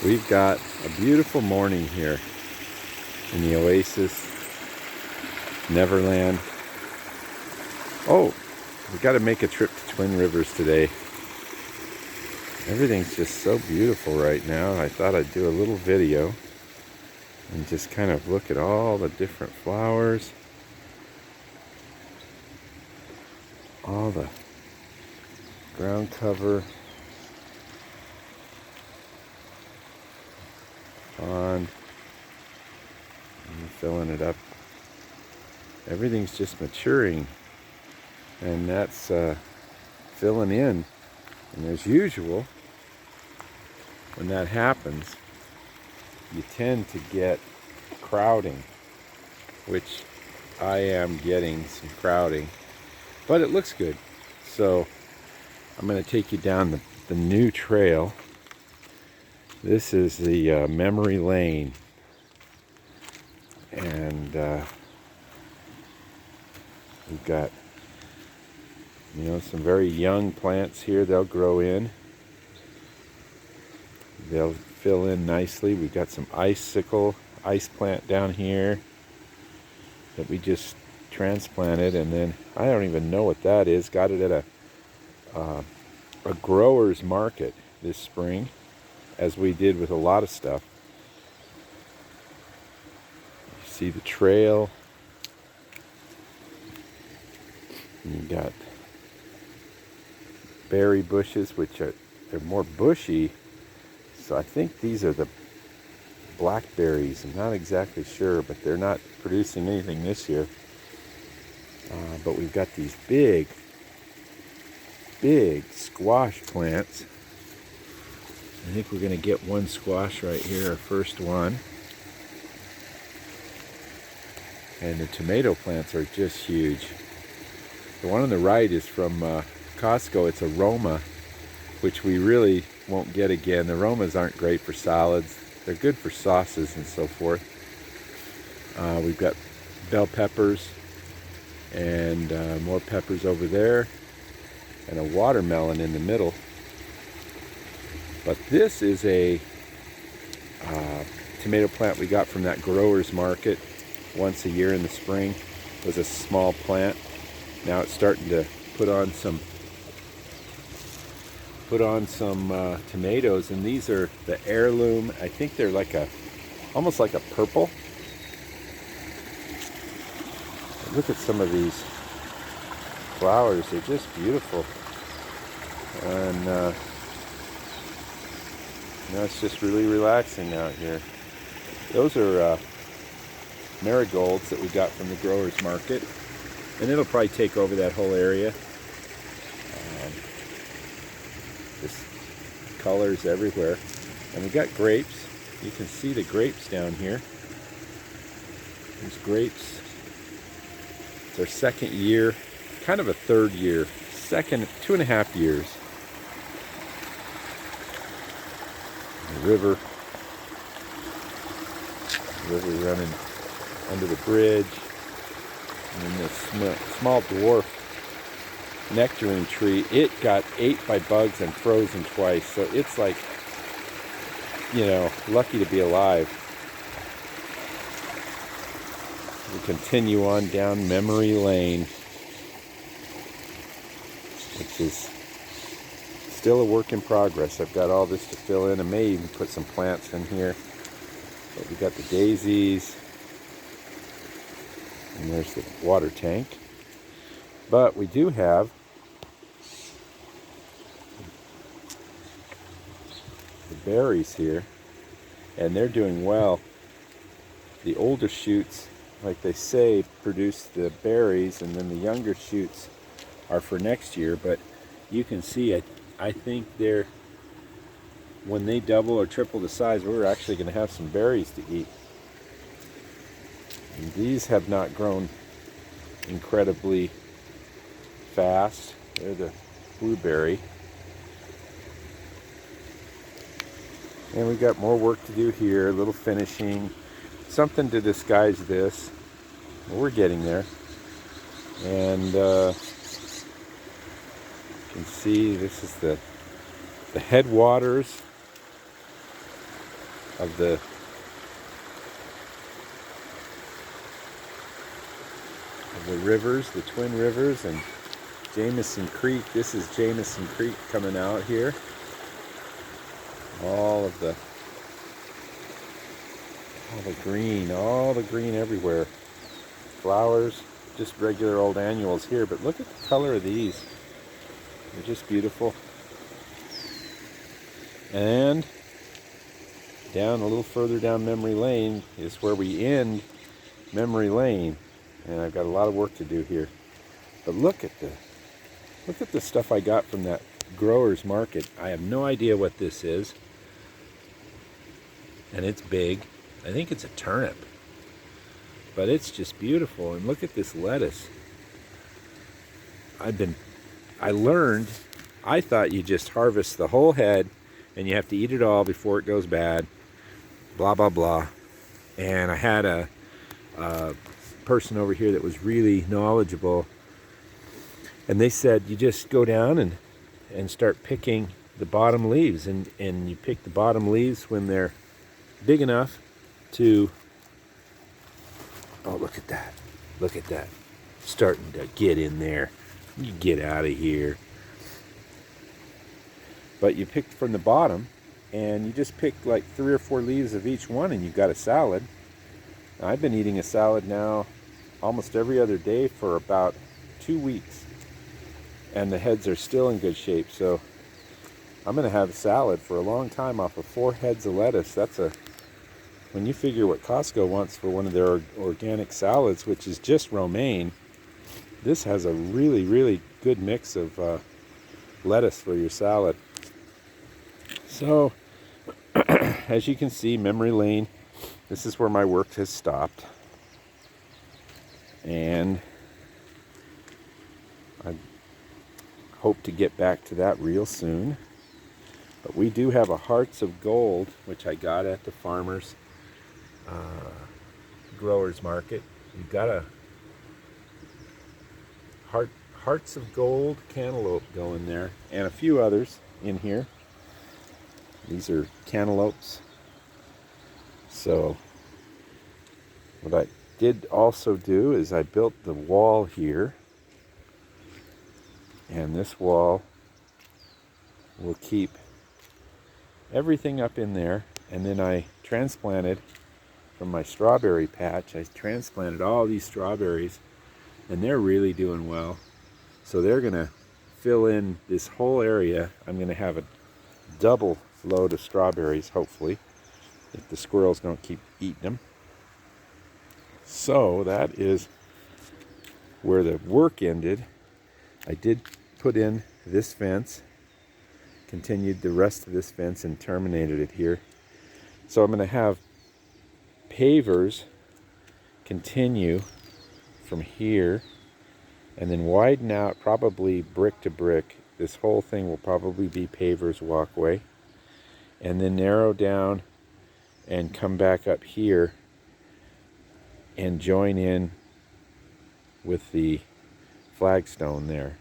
We've got a beautiful morning here in the Oasis, Neverland. Oh, we got to make a trip to Twin Rivers today. Everything's just so beautiful right now. I thought I'd do a little video and just kind of look at all the different flowers, all the ground cover, pond, and filling it up. Everything's just maturing, and that's filling in. And as usual, when that happens, you tend to get crowding, which I am getting some crowding, but it looks good. So I'm going to take you down the new trail. This is the Memory Lane, and we've got some very young plants here. They'll grow in. They'll fill in nicely. We've got some ice plant down here that we just transplanted, and then I don't even know what that is. Got it at a grower's market this spring, as we did with a lot of stuff. You see the trail. You got berry bushes, which they're more bushy. So I think these are the blackberries. I'm not exactly sure, but they're not producing anything this year. But we've got these big squash plants. I think we're going to get one squash right here, our first one. And the tomato plants are just huge. The one on the right is from Costco. It's a Roma, which we really won't get again. The Romas aren't great for salads. They're good for sauces and so forth. We've got bell peppers and more peppers over there, and a watermelon in the middle. But this is a tomato plant we got from that grower's market once a year in the spring. It was a small plant. Now it's starting to put on some tomatoes, and these are the heirloom. I think they're almost like a purple. Look at some of these flowers. They're just beautiful. And it's just really relaxing out here. Those are marigolds that we got from the grower's market, and it'll probably take over that whole area. Just colors everywhere. And we got grapes. You can see the grapes down here. There's grapes. It's our second year, kind of a third year, 2.5 years. The river running under the bridge, and this small dwarf nectarine tree, it got ate by bugs and frozen twice, so it's like, lucky to be alive. We continue on down Memory Lane, which is still a work in progress. I've got all this to fill in. I may even put some plants in here. But we got the daisies, and there's the water tank. But we do have the berries here, and they're doing well. The older shoots, like they say, produce the berries, and then the younger shoots are for next year. But you can see it. I think when they double or triple the size, we're actually going to have some berries to eat. And these have not grown incredibly fast. They're the blueberry. And we got more work to do here, a little finishing, something to disguise this. Well, we're getting there. And you can see this is the headwaters of the rivers, the Twin Rivers, and Jameson Creek. This is Jameson Creek coming out here. All the green everywhere. Flowers, just regular old annuals here, but look at the color of these. They're just beautiful. And down a little further down Memory Lane is where we end Memory Lane, and I've got a lot of work to do here. But look at the stuff I got from that growers market. I have no idea what this is, and it's big. I think it's a turnip, but it's just beautiful. And look at this lettuce. I thought you just harvest the whole head and you have to eat it all before it goes bad, blah blah blah. And I had a person over here that was really knowledgeable, and they said you just go down and start picking the bottom leaves, and you pick the bottom leaves when they're big enough to, oh, look at that, starting to get in there. You get out of here. But you pick from the bottom, and you just pick like 3 or 4 leaves of each one, and you've got a salad. Now, I've been eating a salad now almost every other day for about 2 weeks, and the heads are still in good shape. So I'm going to have a salad for a long time off of 4 heads of lettuce. When you figure what Costco wants for one of their organic salads, which is just romaine, this has a really, really good mix of lettuce for your salad. So, as you can see, Memory Lane, this is where my work has stopped. And I hope to get back to that real soon. But we do have a Hearts of Gold, which I got at the farmer's growers market. You've got a Hearts of Gold cantaloupe going there, and a few others in here. These are cantaloupes. So what I did also do is I built the wall here, and this wall will keep everything up in there. And then I transplanted from my strawberry patch, I transplanted all these strawberries, and they're really doing well. So they're gonna fill in this whole area. I'm gonna have a double load of strawberries, hopefully, if the squirrels don't keep eating them. So that is where the work ended. I did put in this fence, continued the rest of this fence, and terminated it here. So I'm going to have pavers continue from here and then widen out, probably brick to brick. This whole thing will probably be pavers walkway, and then narrow down and come back up here and join in with the flagstone there.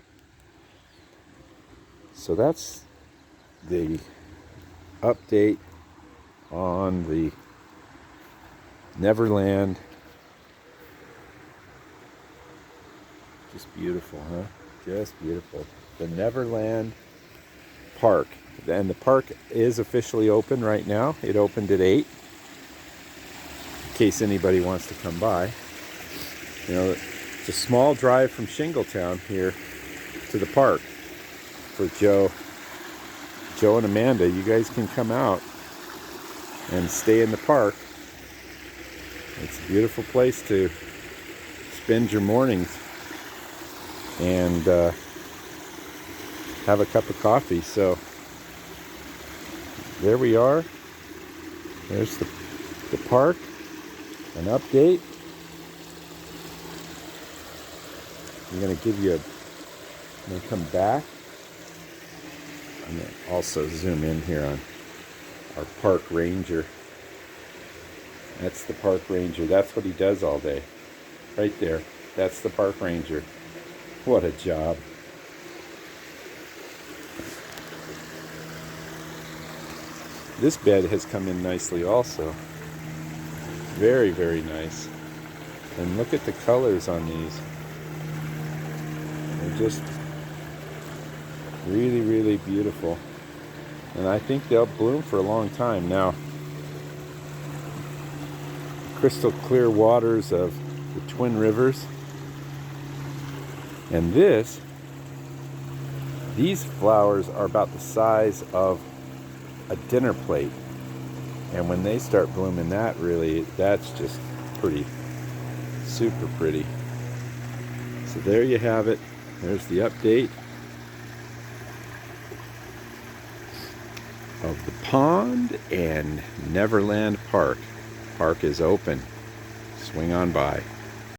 So that's the update on the Neverland. Just beautiful, huh? Just beautiful. The Neverland Park. And the park is officially open right now. It opened at 8. In case anybody wants to come by. You know, it's a small drive from Shingletown here to the park. For Joe and Amanda, you guys can come out and stay in the park. It's a beautiful place to spend your mornings and have a cup of coffee. So there we are. There's the park, an update. I'm going to give you I'm going to come back. I'm going to also zoom in here on our park ranger. That's the park ranger. That's what he does all day. Right there. That's the park ranger. What a job. This bed has come in nicely also. Very, very nice. And look at the colors on these. They're just really, really beautiful. And I think they'll bloom for a long time. Now, crystal clear waters of the Twin Rivers. And these flowers are about the size of a dinner plate. And when they start blooming, that's just pretty, super pretty. So there you have it. There's the update of the pond and Neverland Park. Park is open. Swing on by.